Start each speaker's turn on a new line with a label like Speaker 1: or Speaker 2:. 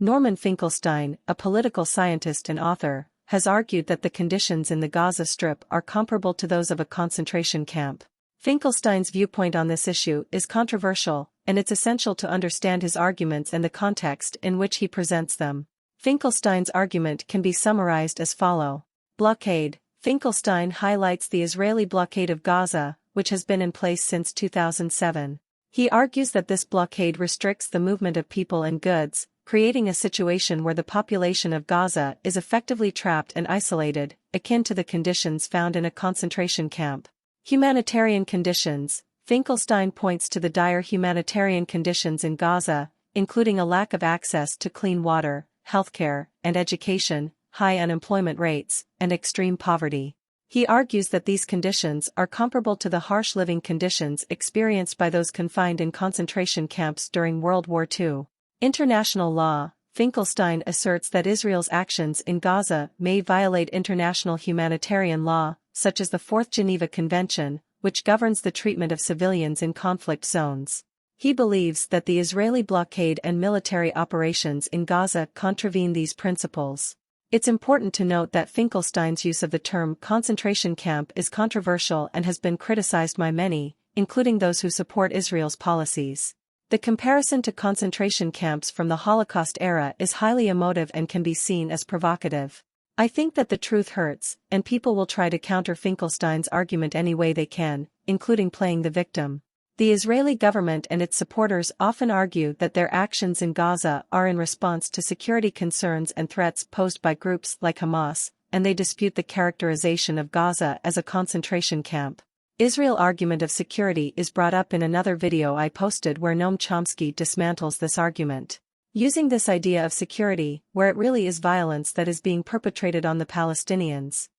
Speaker 1: Norman Finkelstein, a political scientist and author, has argued that the conditions in the Gaza Strip are comparable to those of a concentration camp. Finkelstein's viewpoint on this issue is controversial, and it's essential to understand his arguments and the context in which he presents them. Finkelstein's argument can be summarized as follows. Blockade. Finkelstein highlights the Israeli blockade of Gaza, which has been in place since 2007. He argues that this blockade restricts the movement of people and goods, creating a situation where the population of Gaza is effectively trapped and isolated, akin to the conditions found in a concentration camp. Humanitarian conditions. Finkelstein points to the dire humanitarian conditions in Gaza, including a lack of access to clean water, healthcare, and education, high unemployment rates, and extreme poverty. He argues that these conditions are comparable to the harsh living conditions experienced by those confined in concentration camps during World War II. International law. Finkelstein asserts that Israel's actions in Gaza may violate international humanitarian law, such as the Fourth Geneva Convention, which governs the treatment of civilians in conflict zones. He believes that the Israeli blockade and military operations in Gaza contravene these principles. It's important to note that Finkelstein's use of the term concentration camp is controversial and has been criticized by many, including those who support Israel's policies. The comparison to concentration camps from the Holocaust era is highly emotive and can be seen as provocative. I think that the truth hurts, and people will try to counter Finkelstein's argument any way they can, including playing the victim. The Israeli government and its supporters often argue that their actions in Gaza are in response to security concerns and threats posed by groups like Hamas, and they dispute the characterization of Gaza as a concentration camp. Israel's argument of security is brought up in another video I posted where Noam Chomsky dismantles this argument. Using this idea of security, where it really is violence that is being perpetrated on the Palestinians.